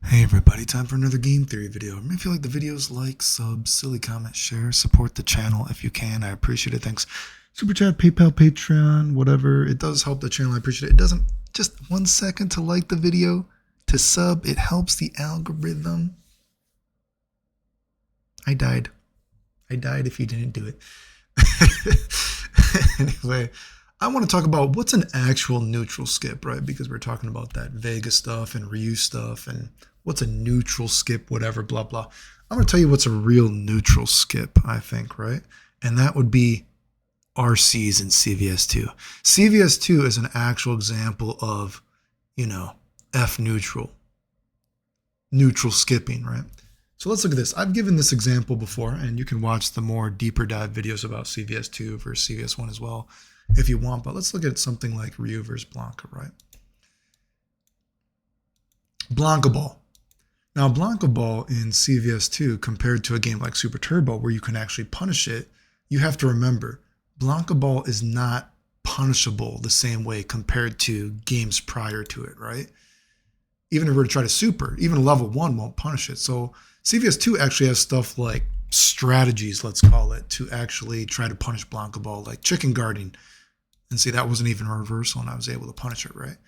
Hey everybody, time for another game theory video. If you like the videos, like, sub, silly comment, share, support the channel if you can. I appreciate it. Thanks. Super chat, PayPal, Patreon, whatever. It does help the channel. I appreciate it. It doesn't just 1 second to like the video, to sub. It helps the algorithm. I died if you didn't do it. Anyway, I want to talk about what's an actual neutral skip, right? Because we're talking about that Vega stuff and Ryu stuff and what's a neutral skip, whatever, blah, blah. I'm going to tell you what's a real neutral skip, I think, right? And that would be RCs in CVS2. CVS2 is an actual example of, F neutral skipping, right? So let's look at this. I've given this example before, and you can watch the more deeper dive videos about CVS2 versus CVS1 as well if you want. But let's look at something like Ryu versus Blanca, right? Blanca Ball. Now, Blanca Ball in CVS2 compared to a game like Super Turbo where you can actually punish it, you have to remember, Blanca Ball is not punishable the same way compared to games prior to it, right? Even if we were to try to super, even level 1 won't punish it. So CVS2 actually has stuff like strategies, let's call it, to actually try to punish Blanca Ball, like chicken guarding. And see, that wasn't even a reversal, and I was able to punish it, right?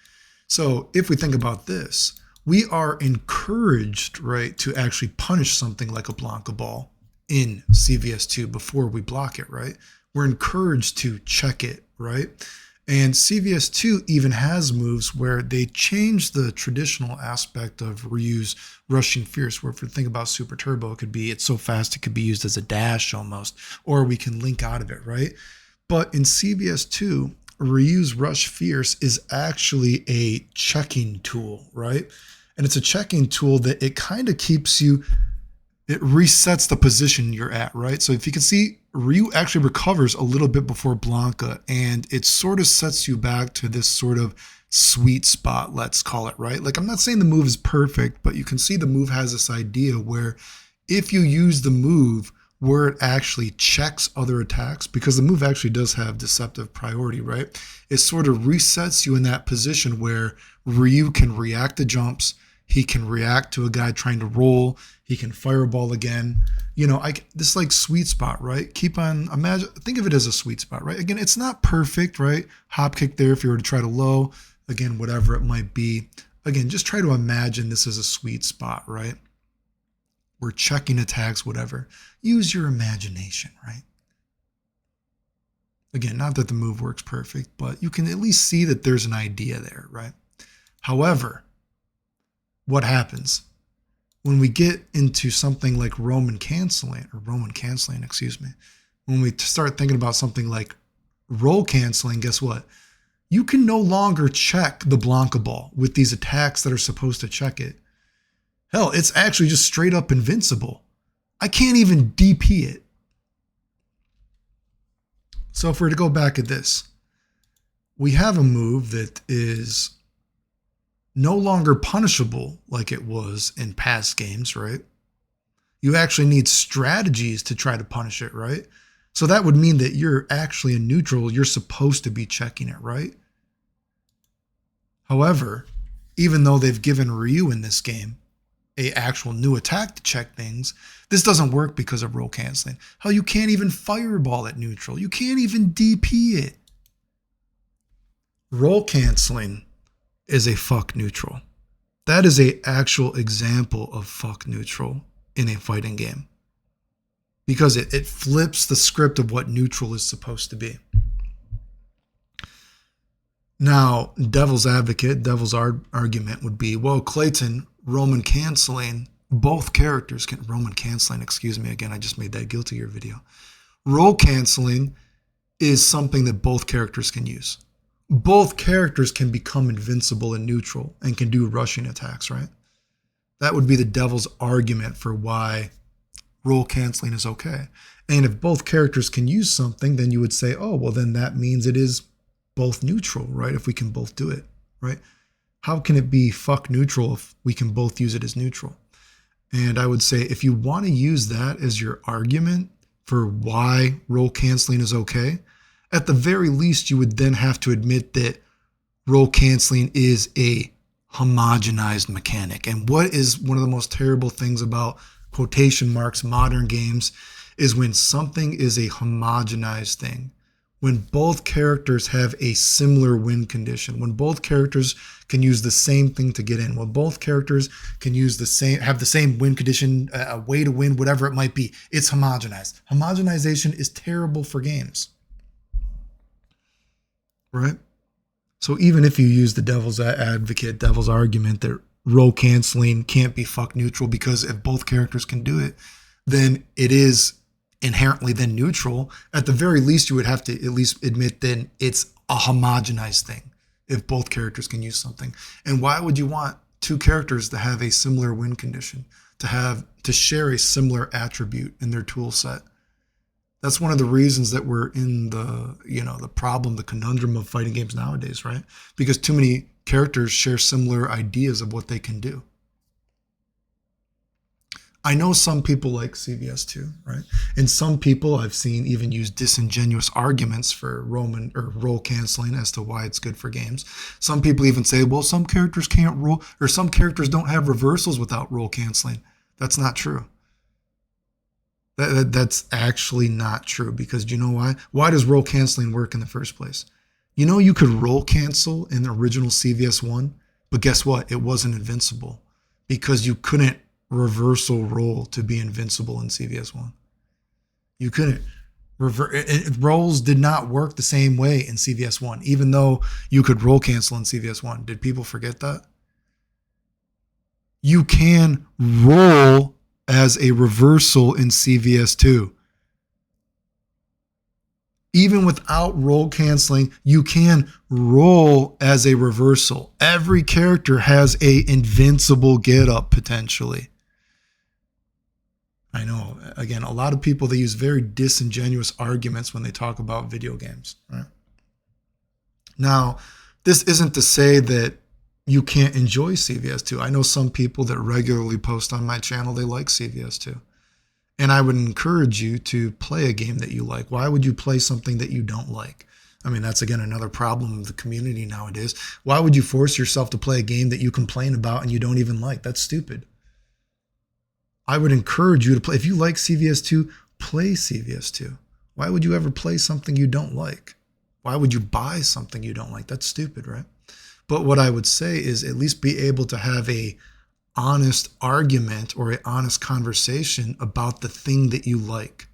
So if we think about this, we are encouraged, right, to actually punish something like a Blanca Ball in CVS2 before we block it, right? We're encouraged to check it, right? And CVS2 even has moves where they change the traditional aspect of Ryu's rushing fierce, where if we think about Super Turbo, it could be, it's so fast it could be used as a dash almost, or we can link out of it, right? But in CVS2, Ryu's rush fierce is actually a checking tool, right? And it's a checking tool that it kind of keeps you, it resets the position you're at, right? So if you can see, Ryu actually recovers a little bit before Blanca, and it sort of sets you back to this sort of sweet spot, let's call it, right? Like, I'm not saying the move is perfect, but you can see the move has this idea where if you use the move where it actually checks other attacks, because the move actually does have deceptive priority, right? It sort of resets you in that position where Ryu can react to jumps, he can react to a guy trying to roll, he can fireball again. This like sweet spot, right? Keep on, think of it as a sweet spot, right? Again, it's not perfect, right? Hop kick there if you were to try to low, again, whatever it might be. Again, just try to imagine this as a sweet spot, right? We're checking attacks, whatever. Use your imagination, right? Again, not that the move works perfect, but you can at least see that there's an idea there, right? However, what happens when we get into something like Roman canceling, when we start thinking about something like roll canceling, guess what? You can no longer check the Blanca Ball with these attacks that are supposed to check it. Hell, it's actually just straight up invincible. I can't even DP it. So if we're to go back at this, we have a move that is no longer punishable like it was in past games, right? You actually need strategies to try to punish it, right? So that would mean that you're actually a neutral. You're supposed to be checking it, right? However, even though they've given Ryu in this game a actual new attack to check things, this doesn't work because of roll canceling. Hell, you can't even fireball at neutral. You can't even DP it. Roll canceling is a fuck neutral. That is a actual example of fuck neutral in a fighting game, because it flips the script of what neutral is supposed to be. Now, devil's argument would be, well, Clayton, Roman canceling, both characters can, again, I just made that Guilty Gear video. Roll canceling is something that both characters can use. Both characters can become invincible and neutral and can do rushing attacks, right? That would be the devil's argument for why roll canceling is okay. And if both characters can use something, then you would say, oh, well, then that means it is both neutral, right? If we can both do it, right? How can it be fuck neutral if we can both use it as neutral? And I would say if you want to use that as your argument for why roll canceling is okay, at the very least, you would then have to admit that roll canceling is a homogenized mechanic. And what is one of the most terrible things about quotation marks modern games is when something is a homogenized thing. When both characters have a similar win condition, when both characters can use the same thing to get in, when both characters can use have the same win condition, a way to win, whatever it might be, it's homogenized. Homogenization is terrible for games, right? So even if you use the devil's advocate, devil's argument that role canceling can't be fuck neutral because if both characters can do it, then it is inherently then neutral. At the very least, you would have to at least admit then it's a homogenized thing if both characters can use something. And why would you want two characters to have a similar win condition, to share a similar attribute in their tool set? That's one of the reasons that we're in the problem, the conundrum of fighting games nowadays, right? Because too many characters share similar ideas of what they can do. I know some people like CVS2, right? And some people I've seen even use disingenuous arguments for role canceling as to why it's good for games. Some people even say, well, some characters can't roll, or some characters don't have reversals without role canceling. That's not true. That's actually not true, because you know why? Why does role canceling work in the first place? You know, you could role cancel in the original CVS1, but guess what? It wasn't invincible because you couldn't reversal roll to be invincible in CVS1. You couldn't. Rolls did not work the same way in CVS1, even though you could roll cancel in CVS1. Did people forget that? You can roll as a reversal in CVS2. Even without roll canceling, you can roll as a reversal. Every character has a invincible get up potentially. I know, again, a lot of people, they use very disingenuous arguments when they talk about video games, right? Now, this isn't to say that you can't enjoy CVS2. I know some people that regularly post on my channel, they like CVS2. And I would encourage you to play a game that you like. Why would you play something that you don't like? I mean, that's, again, another problem of the community nowadays. Why would you force yourself to play a game that you complain about and you don't even like? That's stupid. I would encourage you to play. If you like CVS2, play CVS2. Why would you ever play something you don't like? Why would you buy something you don't like? That's stupid, right? But what I would say is at least be able to have a honest argument or an honest conversation about the thing that you like.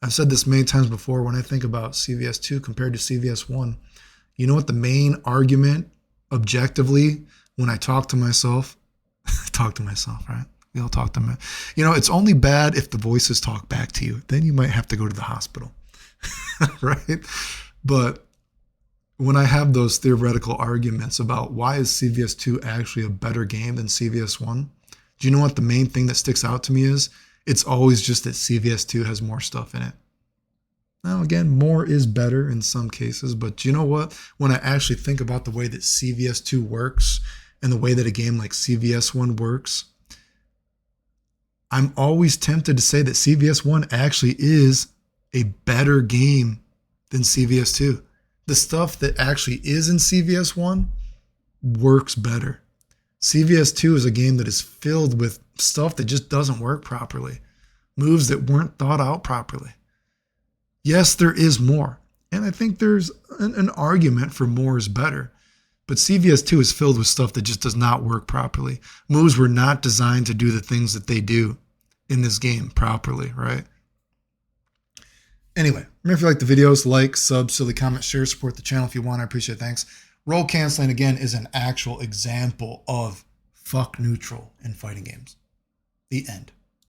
I've said this many times before. When I think about CVS2 compared to CVS1, you know what the main argument objectively when I talk to myself, right? We all talk to me. You know, it's only bad if the voices talk back to you. Then you might have to go to the hospital, right? But when I have those theoretical arguments about why is CVS2 actually a better game than CVS1, do you know what the main thing that sticks out to me is? It's always just that CVS2 has more stuff in it. Now, again, more is better in some cases, but you know what? When I actually think about the way that CVS2 works and the way that a game like CVS1 works, I'm always tempted to say that CVS1 actually is a better game than CVS2. The stuff that actually is in CVS1 works better. CVS2 is a game that is filled with stuff that just doesn't work properly, moves that weren't thought out properly. Yes, there is more, and I think there's an argument for more is better. But CVS2 is filled with stuff that just does not work properly. Moves were not designed to do the things that they do in this game properly, right? Anyway, remember if you like the videos, like, sub, silly comment, share, support the channel if you want. I appreciate it. Thanks. Role canceling, again, is an actual example of fuck neutral in fighting games. The end.